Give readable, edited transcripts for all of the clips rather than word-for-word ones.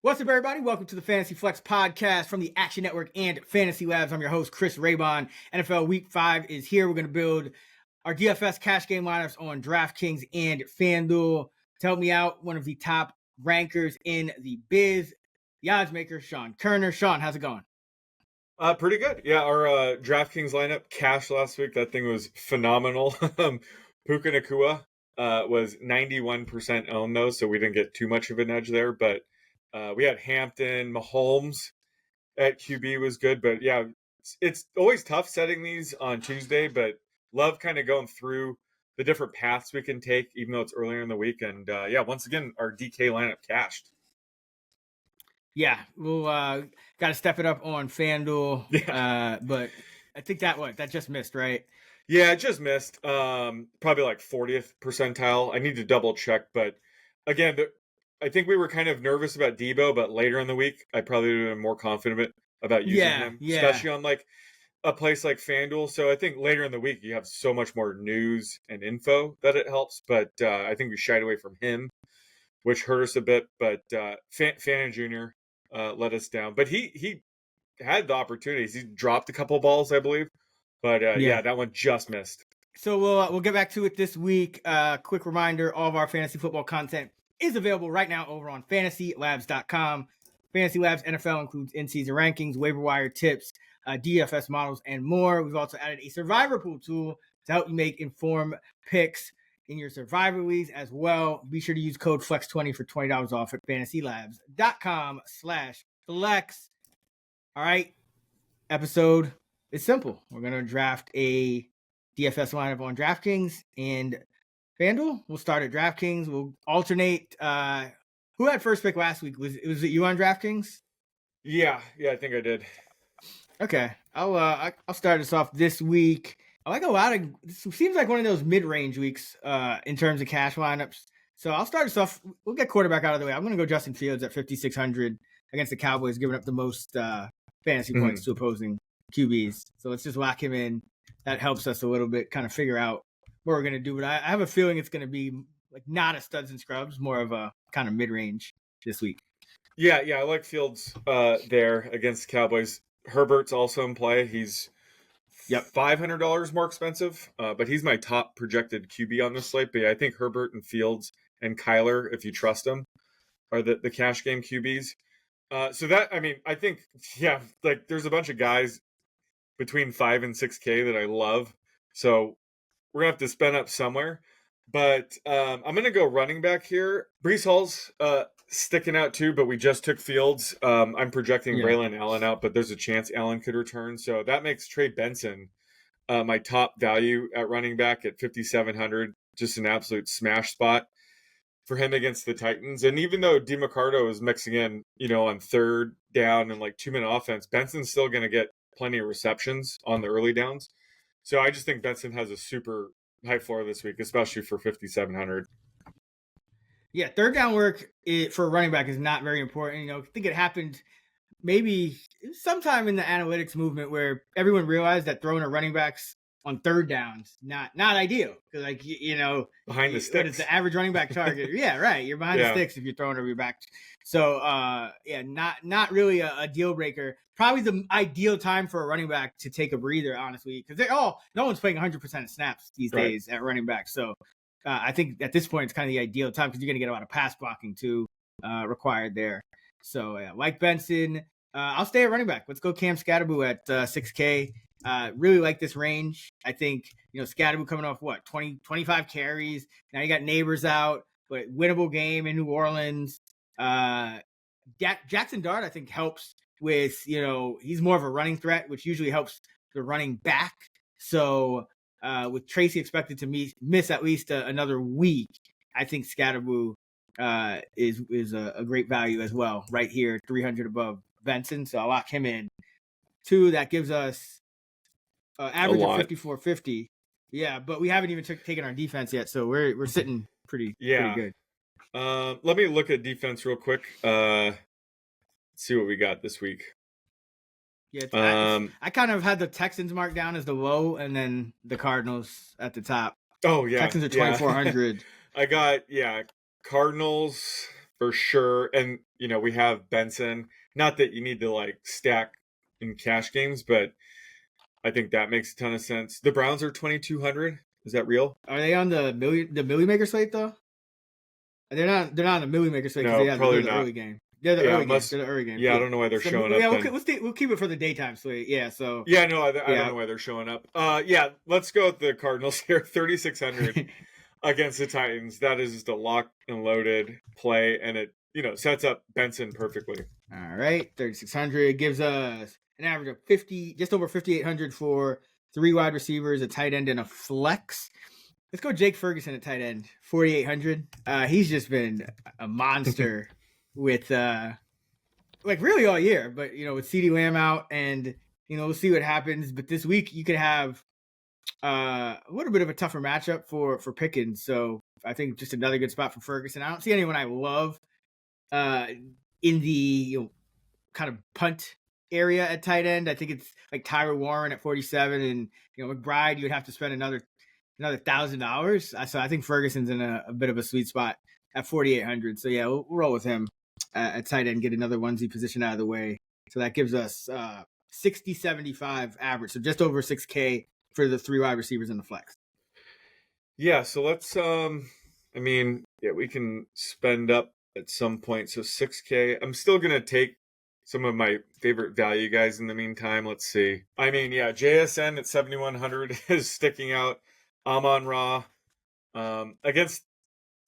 What's up, everybody? Welcome to the Fantasy Flex podcast from the Action Network and Fantasy Labs. I'm your host, Chris Raybon. NFL Week 5 is here. We're going to build our DFS cash game lineups on Draftkings and Fanduel. To help me out, one of the top rankers in the biz, the odds maker, Sean Koerner. Sean, how's it going? Pretty good. Yeah, our Draftkings lineup cashed last week. That thing was phenomenal. Puka Nacua was 91% owned, though, so we didn't get too much of an edge there. But we had Hampton, Mahomes at QB was good. But yeah, it's always tough setting these on Tuesday, but love kind of going through the different paths we can take, even though it's earlier in the week. And yeah, once again, our DK lineup cashed. Yeah, we'll got to step it up on FanDuel. Yeah. But I think that just missed, right? Yeah, it just missed. Probably like 40th percentile. I need to double check, but again, I think we were kind of nervous about Debo, but later in the week, I probably would have been more confident about using him, especially on like a place like FanDuel. So I think later in the week, you have so much more news and info that it helps. But I think we shied away from him, which hurt us a bit. But Fannin Jr. Let us down. But he had the opportunities. He dropped a couple balls, I believe. But yeah, that one just missed. So we'll get back to it this week. Quick reminder, all of our fantasy football content is available right now over on fantasylabs.com. Fantasy Labs NFL includes in-season rankings, waiver wire tips, DFS models, and more. We've also added a survivor pool tool to help you make informed picks in your survivor leagues as well. Be sure to use code FLEX20 for $20 off at fantasylabs.com/flex. All right, episode is simple. We're going to draft a DFS lineup on DraftKings and FanDuel. We'll start at DraftKings. We'll alternate. Who had first pick last week? Was it you on DraftKings? Yeah, I think I did. Okay, I'll start us off this week. I like a lot of. This seems like one of those mid-range weeks in terms of cash lineups. So I'll start us off. We'll get quarterback out of the way. I'm going to go Justin Fields at 5,600 against the Cowboys, giving up the most fantasy points to opposing QBs. So let's just lock him in. That helps us a little bit, kind of figure out what we're going to do. But I have a feeling it's going to be like not a studs and scrubs, more of a kind of mid-range this week. Yeah, I like Fields there against the Cowboys. Herbert's also in play. He's $500 more expensive, but he's my top projected QB on this slate. But yeah, I think Herbert and Fields and Kyler, if you trust them, are the cash game QBs. So that, I mean, I think, yeah, like there's a bunch of guys between 5 and 6K that I love. So we're going to have to spend up somewhere. But I'm going to go running back here. Breece Hall's sticking out too, but we just took Fields. I'm projecting Braylon Allen out, but there's a chance Allen could return. So that makes Trey Benson my top value at running back at 5,700. Just an absolute smash spot for him against the Titans. And even though DeMarcado is mixing in, on third down and like 2-minute offense, Benson's still going to get plenty of receptions on the early downs. So I just think Benson has a super high floor this week, especially for 5,700. Yeah, third down work for a running back is not very important. I think it happened maybe sometime in the analytics movement where everyone realized that throwing a running backs on third downs not ideal because behind the sticks, it's the average running back target. Yeah, right. You're behind the sticks if you're throwing over your back. So not really a deal breaker. Probably the ideal time for a running back to take a breather, honestly, because no one's playing 100% of snaps these days at running back. So I think at this point it's kind of the ideal time because you're going to get a lot of pass blocking too required there. So like Benson, I'll stay at running back. Let's go Cam Scatterboo at 6K. Really like this range. I think, Scatterboo coming off 25 carries. Now you got Neighbors out, but winnable game in New Orleans. Jackson Dart, I think, helps with, he's more of a running threat, which usually helps the running back. So with Tracy expected to miss at least another week, I think Scatterboo is a great value as well. Right here, 300 above Benson. So I'll lock him in. 2, that gives us average of 5,450. Yeah, but we haven't even taken our defense yet, so we're sitting pretty good. Let me look at defense real quick. See what we got this week. Yeah, I kind of had the Texans marked down as the low, and then the Cardinals at the top. Oh yeah, Texans are 2,400. I got Cardinals for sure, and we have Benson. Not that you need to like stack in cash games, but I think that makes a ton of sense. The Browns are 2,200. Is that real? Are they on the Millie Maker slate though? They're not on the Millie Maker slate because No, probably they're the not. early game. They're the early game. They're the early game. Yeah, I don't know why they're showing up. Yeah, we'll keep it for the daytime slate. Yeah, so. Yeah, no, I don't know why they're showing up. Yeah, let's go with the Cardinals here. 3,600 against the Titans. That is just a lock and loaded play, and it sets up Benson perfectly. All right, 3,600 gives us an average of 50, just over 5,800 for 3 wide receivers, a tight end, and a flex. Let's go Jake Ferguson at tight end, 4,800. He's just been a monster with like really all year, but with CeeDee Lamb out, and we'll see what happens. But this week you could have a little bit of a tougher matchup for Pickens. So I think just another good spot for Ferguson. I don't see anyone I love in the kind of punt area at tight end. I think it's like Tyler Warren at 47, and McBride you would have to spend another $1,000. So I think Ferguson's in a bit of a sweet spot at 4,800. So yeah, we'll roll with him at tight end, get another onesie position out of the way. So that gives us 60-75 average. So just over 6K for the 3 wide receivers in the flex. Yeah. So let's, we can spend up at some point. So 6K. I'm still going to take some of my favorite value guys in the meantime. Let's see. JSN at 7,100 is sticking out. Amon-Ra against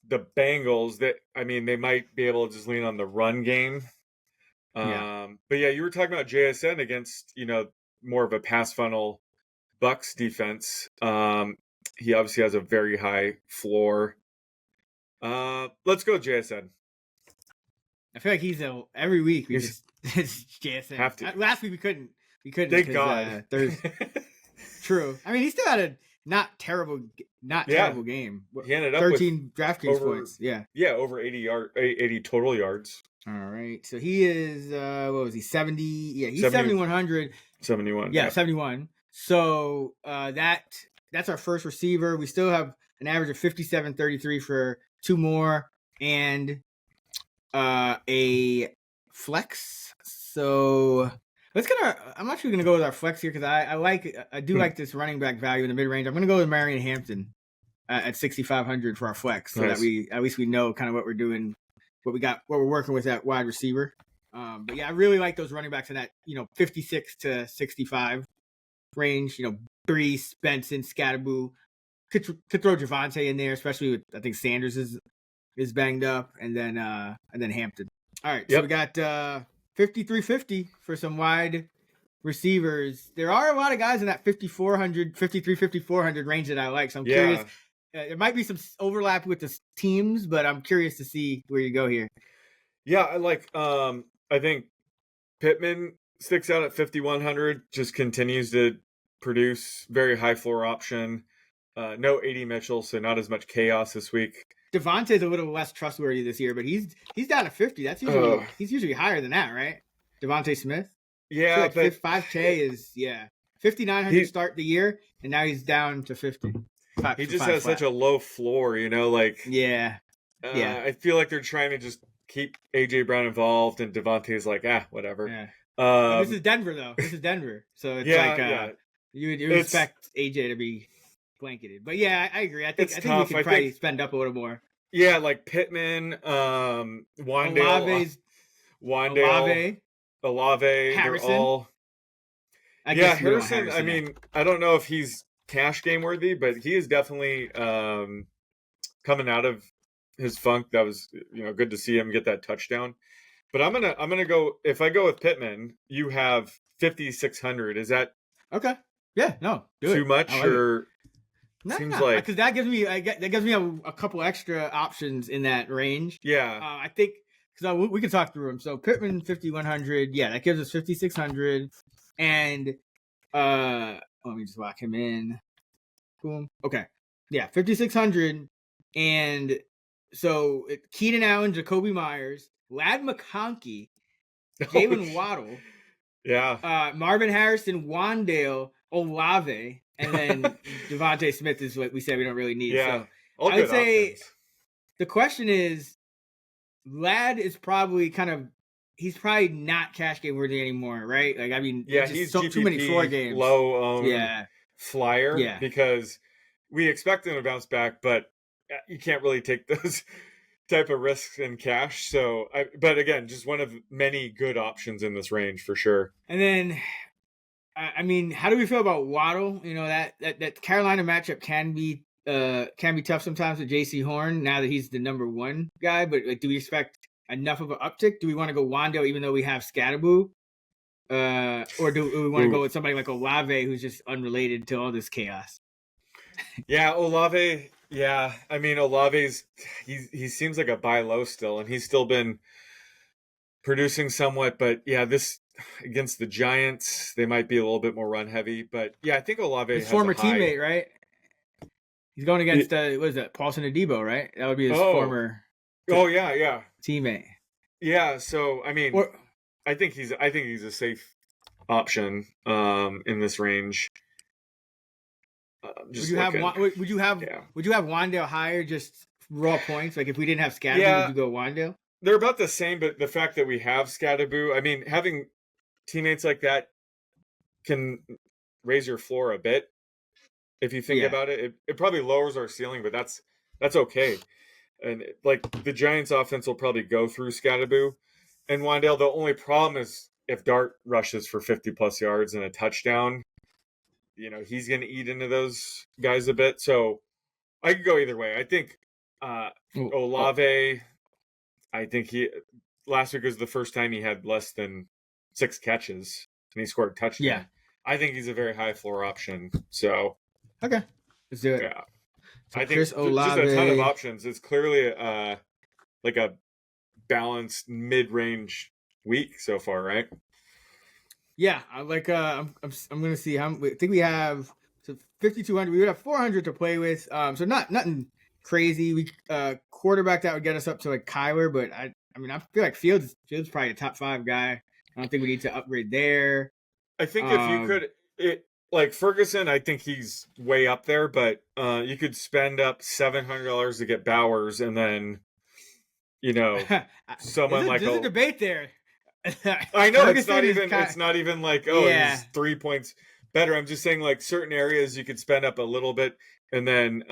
the Bengals, they might be able to just lean on the run game. But yeah, you were talking about JSN against more of a pass funnel Bucks defense. He obviously has a very high floor. Let's go JSN. I feel like he's every week we just it's JSN. Have to. Last week we couldn't. Thank God. True. I mean, he still had a not terrible game. He ended up 13 Draftkings points. Yeah. Yeah, over 80 total yards. All right. So he is what was he? 70? Yeah, he's 7,100. 71. Yeah, 71. So that's our first receiver. We still have an average of 57.33 for 2 more and a flex. So let's get I'm actually going to go with our flex here because I do like this running back value in the mid range. I'm going to go with Marion Hampton at 6,500 for our flex, so that we at least we know kind of what we're doing, what we're working with at wide receiver. But yeah, I really like those running backs in that 56 to 65 range. Brees, Benson, Scatterboo. Could throw Javonte in there, especially with I think Sanders is banged up, and then Hampton. All right, so we got 5,350 for some wide receivers. There are a lot of guys in that 5,400, 53, 5,400 range that I like. So I'm curious. There might be some overlap with the teams, but I'm curious to see where you go here. Yeah, I like. I think Pittman sticks out at 5,100. Just continues to produce very high floor option. No AD Mitchell, so not as much chaos this week. Devontae's a little less trustworthy this year, but he's down to 50. That's usually he's usually higher than that, right? Devontae Smith. Yeah, but 5K is 5,900 start the year, and now he's down to 50. He just has such a low floor, I feel like they're trying to just keep AJ Brown involved, and Devontae's like, whatever. Yeah. This is Denver though. This is Denver, so it's you expect AJ to be blanketed. But yeah, I agree. I think we could probably spend up a little more. Yeah, like Pittman, Wandale, Olave, Harrison. They're all. Harrison. I mean, I don't know if he's cash game worthy, but he is definitely coming out of his funk. That was good to see him get that touchdown. But I'm gonna go. If I go with Pittman, you have 5,600. Is that okay? Yeah, no, too much or? Seems like because that gives me a couple extra options in that range. Yeah, I think because we can talk through them. So Pittman 5,100, that gives us 5,600, and let me just lock him in. Boom. Okay, 5,600, and so Keenan Allen, Jacoby Myers, Ladd McConkey, Jalen Waddle, Marvin Harrison, Wandale, Olave. And then Devontae Smith is what we said we don't really need. Yeah. So I would say the question is, Ladd is probably he's probably not cash game worthy anymore, right? Like, I mean, Yeah, just he's too many floor GPP games. low owned Yeah, flyer yeah. because we expect him to bounce back, but you can't really take those type of risks in cash. So, but again, just one of many good options in this range for sure. And then, I mean, how do we feel about Waddle? You know, that Carolina matchup can be tough sometimes with J.C. Horn now that he's the number one guy. But like, do we expect enough of an uptick? Do we want to go Wando even though we have Scatterboo? Or do we want to go with somebody like Olave who's just unrelated to all this chaos? Yeah, Olave. Yeah, I mean Olave's he seems like a buy low still, and he's still been producing somewhat. But yeah, this against the Giants, they might be a little bit more run heavy. But yeah, I think Olave His has former a high. teammate, right? He's going against what is that? Paulson Adebo, right? That would be his former. Oh yeah. Teammate. Yeah, so I mean, I think he's a safe option in this range. Would you have Wandale higher just raw points? Like if we didn't have Scatterboo, would you go Wandale? They're about the same, but the fact that we have Scatterboo, I mean, having teammates like that can raise your floor a bit. If you think about it, it probably lowers our ceiling, but that's okay. And like the Giants' offense will probably go through Scatterboo and Wandale. The only problem is if Dart rushes for 50+ yards and a touchdown, you know, he's going to eat into those guys a bit. So I could go either way. I think Olave, I think last week was the first time he had less than 6 catches and he scored a touchdown. Yeah. I think he's a very high floor option. So okay, let's do it. Yeah. So I think just a ton of options. It's clearly like a balanced mid-range week so far, right? Yeah, I'm gonna see how. I think we have 5,200. We would have 400 to play with. So nothing crazy. We quarterback that would get us up to like Kyler, but I mean I feel like Fields probably a top 5 guy. I don't think we need to upgrade there. I think if you could, like Ferguson, I think he's way up there, but you could spend up $700 to get Bowers, and then you know someone there's a debate there. I know it's not even like he's 3 points better. I'm just saying like certain areas you could spend up a little bit, and then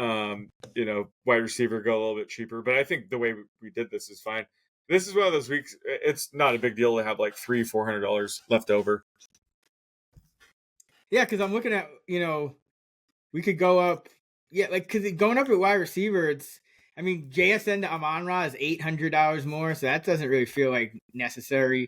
wide receiver go a little bit cheaper. But I think the way we did this is fine. This is one of those weeks. It's not a big deal to have like $300-400 left over. Yeah, because I'm looking at, we could go up. Yeah, like, because going up at wide receiver, JSN to Amon-Ra is $800 more, so that doesn't really feel like necessary.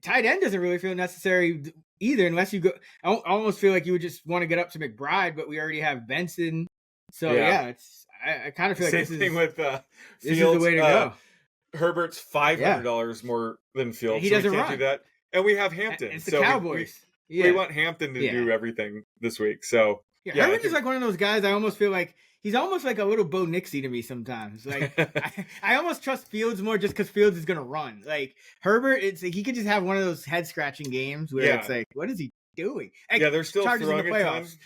Tight end doesn't really feel necessary either, unless you go. I almost feel like you would just want to get up to McBride, but we already have Benson. So, I kind of feel like this is the way to go. Herbert's $500 more than Fields. He doesn't run. Do that. And we have Hampton. It's the Cowboys. We want Hampton to do everything this week. So Herman is like one of those guys. I almost feel like he's almost like a little Bo Nixie to me sometimes. Like I almost trust Fields more just because Fields is gonna run. Like Herbert, it's like he could just have one of those head scratching games where it's like, what is he doing? Like, they're still throwing in the playoffs.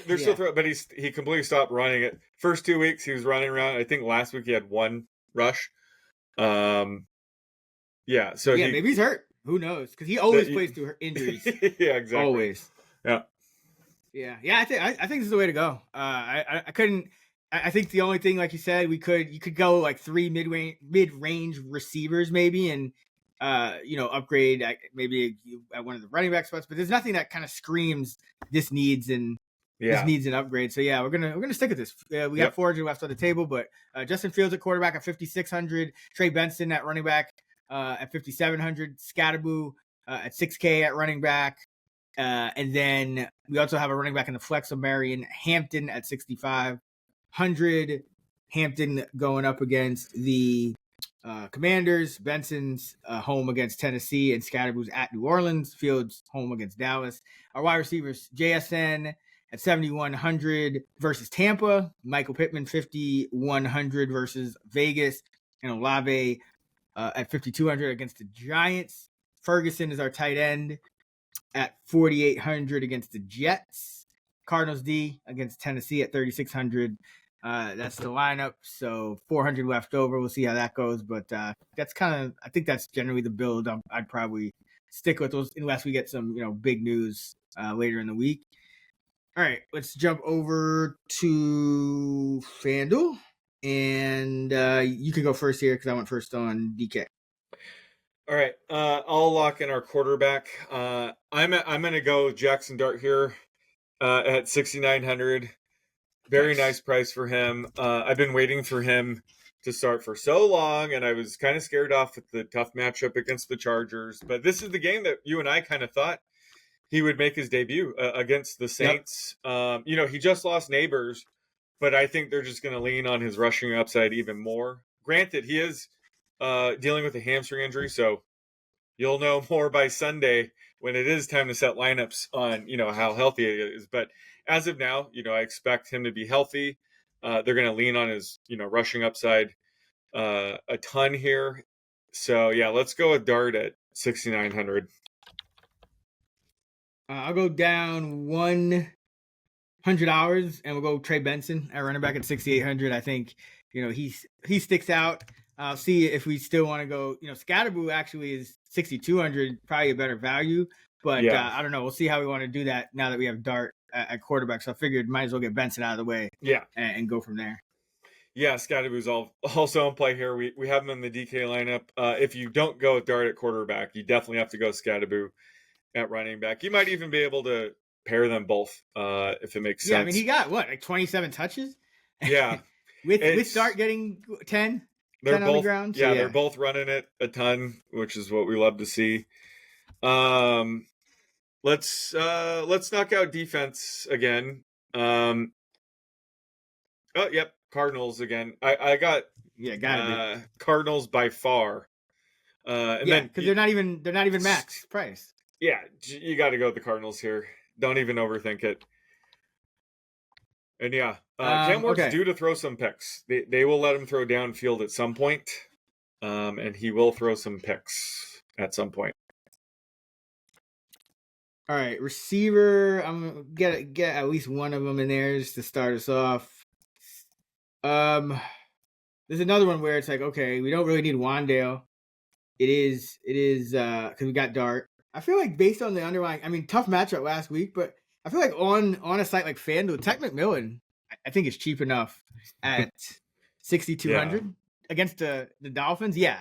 They're still throwing, but he completely stopped running it. First 2 weeks he was running around. I think last week he had 1 rush. So maybe he's hurt. Who knows? Because he always plays through injuries. Yeah, exactly. Always. Yeah. I think this is the way to go. I think the only thing, like you said, you could go like 3 mid-range receivers maybe, and upgrade maybe at one of the running back spots. But there's nothing that kind of screams this needs an upgrade. So we're gonna stick with this. We got 400 left on the table, but Justin Fields at quarterback at 5,600, Trey Benson at running back at 5,700, Scatterboo at 6K at running back. And then we also have a running back in the flex of Marion Hampton at 6,500. Hampton going up against the Commanders. Benson's home against Tennessee, and Scatterboo's at New Orleans. Fields home against Dallas. Our wide receivers, JSN at 7,100 versus Tampa. Michael Pittman 5,100 versus Vegas, and Olave at 5,200 against the Giants. Ferguson is our tight end at 4,800 against the Jets. Cardinals D against Tennessee at 3,600. That's the lineup. So 400 left over. We'll see how that goes. But that's I think that's generally the build I'd probably stick with those unless we get some, big news later in the week. All right, let's jump over to FanDuel. And you can go first here because I went first on DK. All right, I'll lock in our quarterback. I'm going to go Jackson Dart here at 6,900. Very nice price for him. I've been waiting for him to start for so long, and I was kind of scared off with the tough matchup against the Chargers. But this is the game that you and I kind of thought he would make his debut against the Saints. Yep. He just lost Neighbors, but I think they're just going to lean on his rushing upside even more. Granted, he is dealing with a hamstring injury, so you'll know more by Sunday when it is time to set lineups on, how healthy he is. But as of now, I expect him to be healthy. They're going to lean on his, rushing upside a ton here. So, yeah, let's go with Dart at 6,900. I'll go down $100 and we'll go Trey Benson at running back at 6,800. I think, he sticks out. I'll see if we still want to go. Scatterboo actually is 6,200, probably a better value. But I don't know. We'll see how we want to do that now that we have Dart at quarterback. So I figured might as well get Benson out of the way. Yeah, and go from there. Yeah, Scatterboo's also in play here. We have him in the DK lineup. If you don't go with Dart at quarterback, you definitely have to go Scatterboo at running back. You might even be able to pair them both if it makes sense. Yeah, I mean, he got, 27 touches? Yeah. with Dart getting 10? They're 10 both on the ground? So, they're both running it a ton, which is what we love to see. Let's knock out defense again. Cardinals again. I got Cardinals by far. Then because they're not even max price. Yeah, you got to go with the Cardinals here. Don't even overthink it. And Cam Works due to throw some picks. They will let him throw downfield at some point, and he will throw some picks at some point. All right, receiver. I'm gonna get at least one of them in there just to start us off. There's another one where it's like, okay, we don't really need Wandale. It is because we got Dart. I feel like based on the underlying, I mean, tough matchup last week, but I feel like on a site like FanDuel, Tech McMillan, I think is cheap enough at 6,200 against the Dolphins. Yeah,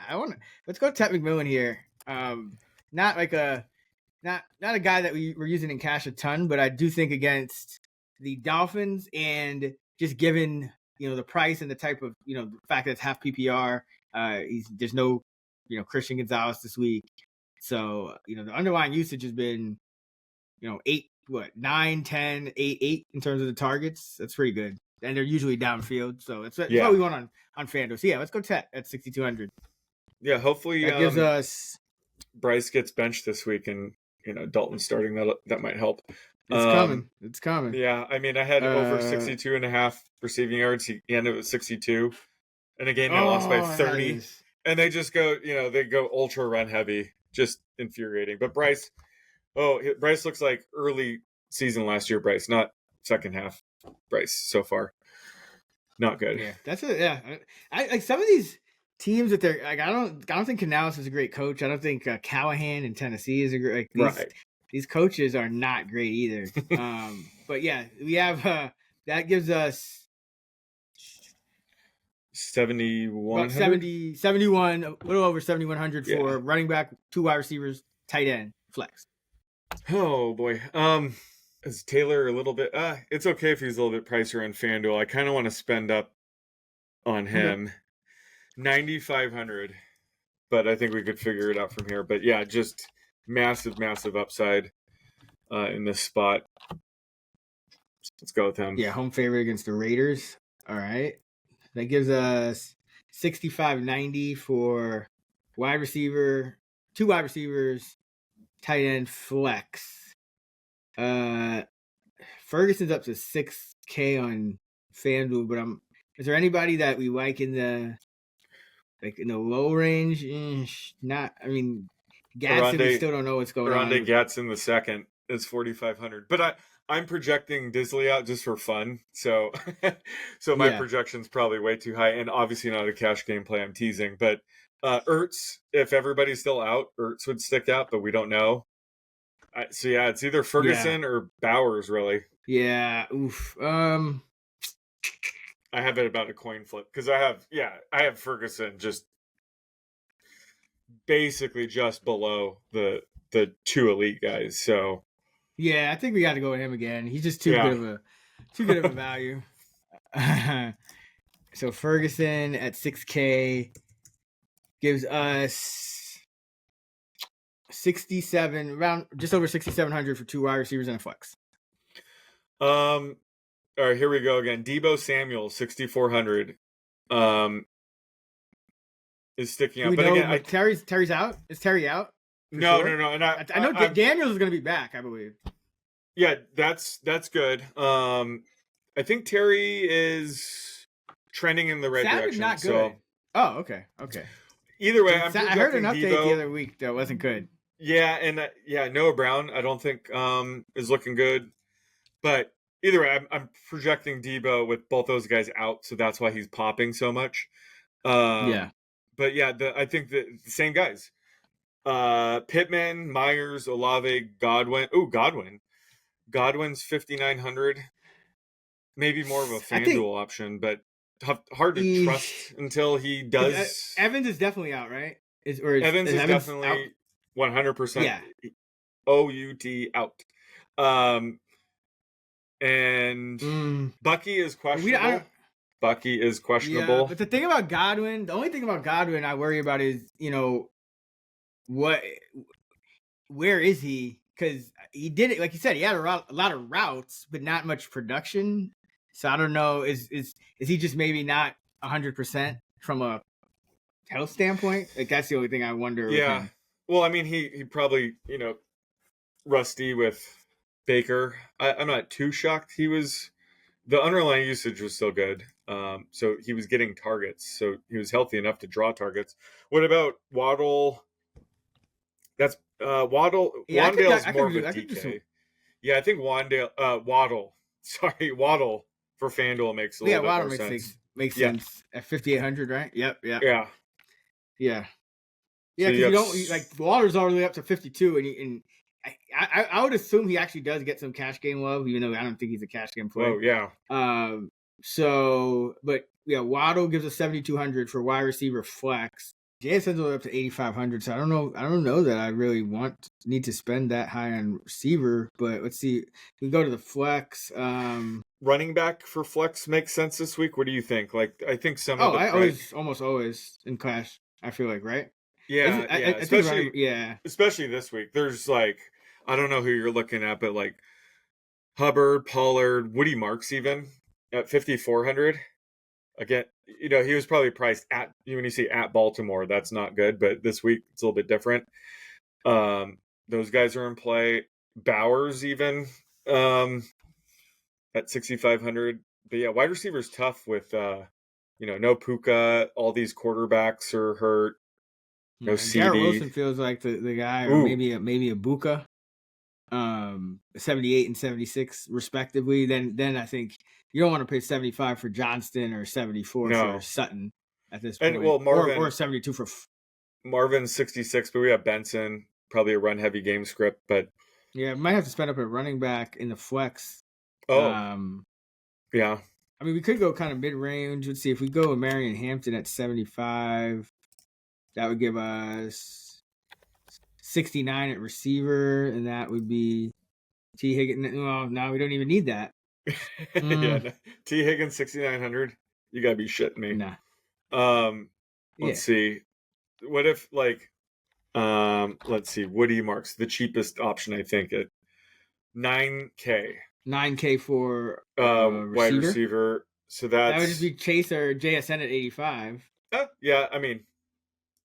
let's go Tech McMillan here. Not like not a guy that we're using in cash a ton, but I do think against the Dolphins and just given the price and the type of the fact that it's half PPR, there's no Christian Gonzalez this week. So, the underlying usage has been, 9, 10, 8 in terms of the targets. That's pretty good. And they're usually downfield. So that's what we want on FanDuel. So, let's go Tech at 6,200. Yeah, hopefully that gives us Bryce gets benched this week and, Dalton starting. That might help. It's coming. Yeah, I mean, I had over 62.5 receiving yards. He ended with 62. In a game they lost by 30. Nice. And they just go, they go ultra run heavy. Just infuriating. But Bryce looks like early season last year Bryce, not second half Bryce so far. Not good. Yeah, that's it. Yeah, I like some of these teams that they're like. I don't think Canales is a great coach. I don't think Callahan in Tennessee is a great. Right. These coaches are not great either. But yeah, we have that gives us 71, 71, a little over 7,100 for running back, 2 wide receivers, tight end, flex. Oh boy. Is Taylor a little bit? It's okay if he's a little bit pricier on FanDuel. I kind of want to spend up on him. 9,500, but I think we could figure it out from here. But yeah, just massive upside in this spot. Let's go with him. Yeah, home favorite against the Raiders. All right. That gives us 6,590 for wide receiver, 2 wide receivers, tight end, flex. Ferguson's up to 6K on FanDuel, but is there anybody that we like in the low range? Not. I mean, Gatson, we still don't know what's going on. Gatson the second is 4,500. But I'm projecting Disley out just for fun. So my projection's probably way too high, and obviously not a cash game play. I'm teasing, but Ertz, if everybody's still out, Ertz would stick out, but we don't know. So yeah, it's either Ferguson or Bowers, really. Yeah. Oof. I have it about a coin flip because I have Ferguson just basically just below the two elite guys. So yeah, I think we got to go with him again. He's just too good of a value. So Ferguson at 6K gives us 67, around just over 6,700 for 2 wide receivers and a flex. All right, here we go again. Deebo Samuel, 6,400. Is sticking out. But again, Terry's out. Is Terry out? No. And I know Daniels is going to be back, I believe. Yeah, that's good. I think Terry is trending in the right direction. Not good. So. Oh, okay. Either way, I heard an update the other week that wasn't good. Yeah, and Noah Brown, I don't think is looking good. But either way, I'm projecting Deebo with both those guys out, so that's why he's popping so much. But yeah, I think the same guys. Pittman, Myers, Olave, Godwin. Ooh, Godwin. Godwin's 5,900. Maybe more of a FanDuel option, but hard to trust until he does. Evans is definitely out, right? Evans is definitely 100% OUT out. And Bucky is questionable. Bucky is questionable. Yeah, but the thing about Godwin, the only thing about Godwin I worry about is, where is he? Because he did it, like you said, he had a lot of routes, but not much production. So I don't know, is he just maybe not 100% from a health standpoint? Like that's the only thing I wonder. Yeah. Well, I mean, he probably, rusty with Baker. I'm not too shocked. The underlying usage was still good. So he was getting targets. So he was healthy enough to draw targets. What about Waddle? That's Waddle. Yeah, Wandale's more of a DK. Yeah, I think Waddle. Sorry, Waddle for FanDuel makes a little bit more sense. Makes sense at 5,800, right? Yep. Yeah. Because you don't like Waddle's already up to 52, and I would assume he actually does get some cash game love, even though I don't think he's a cash game player. Oh yeah. Waddle gives us 7,200 for wide receiver flex. GameSense up to 8,500, so I don't know that I really need to spend that high on receiver. But let's see, we go to the flex. Running back for flex makes sense this week. What do you think? Like, I think almost always in cash. I feel like, right? Yeah, especially this week. There's I don't know who you're looking at, but like Hubbard, Pollard, Woody Marks even at 5,400. Again, he was probably priced at, when you see at Baltimore, that's not good, but this week it's a little bit different. Those guys are in play. Bowers even at 6,500. But yeah, wide receiver's tough with, no Puka. All these quarterbacks are hurt. No CD. Garrett Wilson feels like the guy, or maybe a Buka. 78 and 76 respectively. Then I think you don't want to pay 75 for Johnston or 74 for Sutton at this point. And Marvin, or 72 for Marvin's 66, but we have Benson, probably a run heavy game script, but yeah, might have to spend up a running back in the flex. Yeah. I mean, we could go kind of mid range. Let's see if we go with Marion Hampton at 75. That would give us 69 at receiver, and that would be T. Higgins. Well, no, we don't even need that. T. Higgins 6,900. You gotta be shitting me. Nah. Let's see. What if let's see. Woody Marks, the cheapest option, I think, at 9K. 9K for wide receiver. So that would just be Chase or JSN at 85. Yeah, I mean,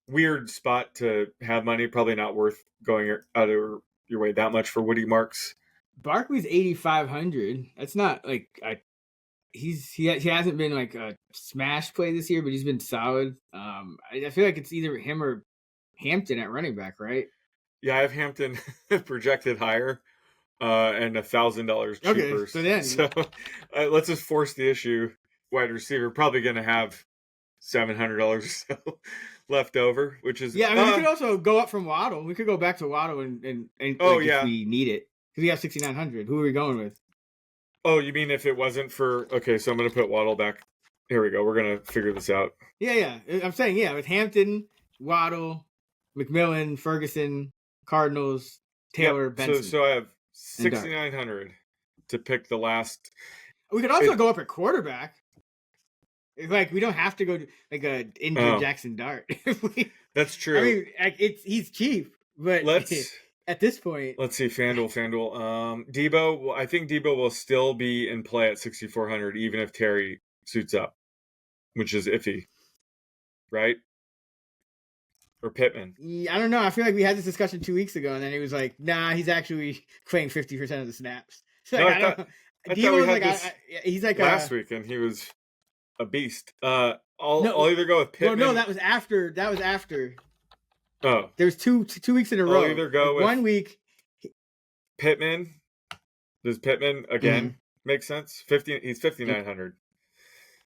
weird spot to have money. Probably not worth going out of your way that much for Woody Marks. Barkley's 8,500. That's not he hasn't been like a smash play this year, but he's been solid. I feel like it's either him or Hampton at running back, right? Yeah, I have Hampton projected higher. and $1,000 cheaper. Okay, so then Let's just force the issue. Wide receiver probably going to have $700 or so left over, which is we could also go up from Waddle. We could go back to Waddle and if we need it, because we have 6,900. Who are we going with? Oh, you mean if it wasn't for okay? So I'm going to put Waddle back. Here we go. We're going to figure this out. Yeah. I'm saying with Hampton, Waddle, McMillan, Ferguson, Cardinals, Taylor, Benson. So I have 6,900 to pick the last. We could also go up at quarterback. Like we don't have to go to like a injured Jackson Dart. That's true. I mean, he's cheap, but at this point, let's see. Fanduel. Debo. Well, I think Debo will still be in play at 6,400, even if Terry suits up, which is iffy, right? Or Pittman. I don't know. I feel like we had this discussion 2 weeks ago, and then he was like, "Nah, he's actually playing 50% of the snaps." So no, I thought we had this he's like last week, and he was a beast. I'll either go with Pittman. No, that was after. Oh, there's two weeks in a row. I'll either go with 1 week. Pittman. Does Pittman again make sense? He's 5,900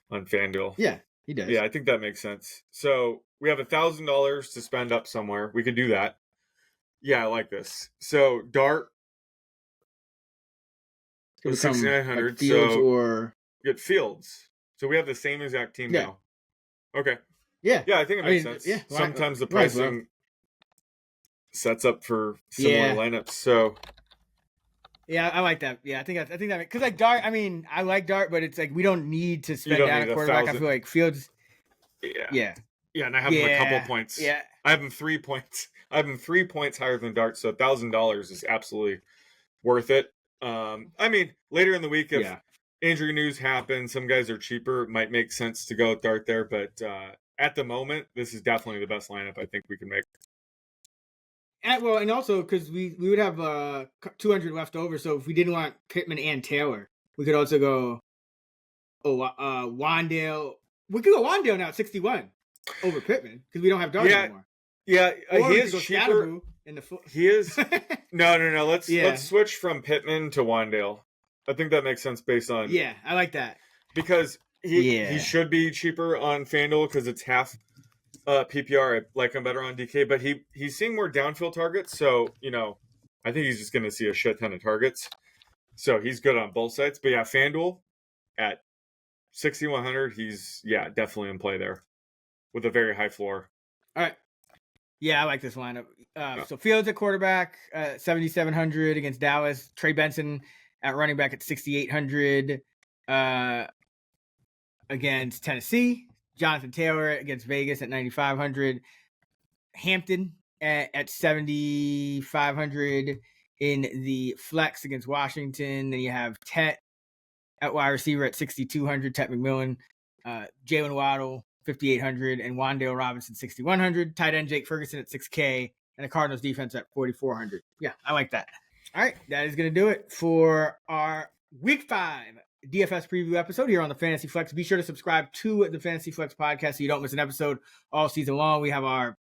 on FanDuel. Yeah, he does. Yeah, I think that makes sense. So we have $1,000 to spend up somewhere. We could do that. Yeah, I like this. So Dart. 6,900. Like Fields or get Fields. So we have the same exact team now. Okay. Yeah. Yeah, I think it makes sense. Yeah. Sometimes the pricing sets up for similar lineups. So yeah, I like that. Yeah, I think that because like Dart. I mean, I like Dart, but it's like we don't need to spend down a quarterback. I feel like Fields. Yeah, and I have him a couple points. Yeah, I have him 3 points. I have him 3 points higher than Dart, so $1,000 is absolutely worth it. I mean, later in the week, if injury news happens, some guys are cheaper. It might make sense to go with Dart there, but at the moment, this is definitely the best lineup I think we can make. And also because we would have 200 left over, so if we didn't want Pittman and Taylor, we could also go Wandale. We could go Wandale now at 61 over Pittman because we don't have Dart anymore. Yeah, or he is cheaper. He is. No. Let's switch from Pittman to Wandale. I think that makes sense based on. Yeah, I like that because he should be cheaper on FanDuel because it's half PPR. I like him better on DK, but he's seeing more downfield targets. So I think he's just going to see a shit ton of targets. So he's good on both sides. But yeah, FanDuel at 6,100, he's definitely in play there with a very high floor. All right. Yeah, I like this lineup. So Fields at quarterback, 7,700 against Dallas. Trey Benson at running back at 6,800 against Tennessee. Jonathan Taylor against Vegas at 9,500. Hampton at 7,500 in the flex against Washington. Then you have Tet at wide receiver at 6,200. Tet McMillan, Jalen Waddle 5,800, and Wandale Robinson 6,100. Tight end Jake Ferguson at 6K, and the Cardinals defense at 4,400. Yeah, I like that. All right, that is going to do it for our Week 5 DFS preview episode here on the Fantasy Flex. Be sure to subscribe to the Fantasy Flex podcast so you don't miss an episode all season long. We have our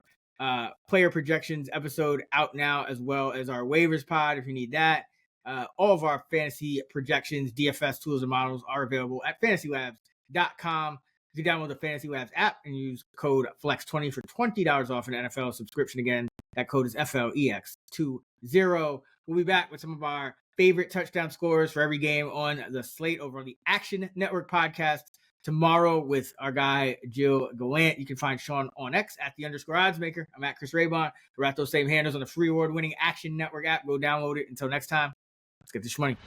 player projections episode out now, as well as our waivers pod if you need that. All of our fantasy projections, DFS tools and models are available at fantasylabs.com. You can download the Fantasy Labs app and use code FLEX20 for $20 off an NFL subscription. Again, that code is FLEX20. We'll be back with some of our favorite touchdown scorers for every game on the slate over on the Action Network podcast tomorrow with our guy, Jill Gallant. You can find Sean on X at _oddsmaker. I'm at Chris Raybon. We're at those same handles on the free award-winning Action Network app. Go download it. Until next time, let's get this money.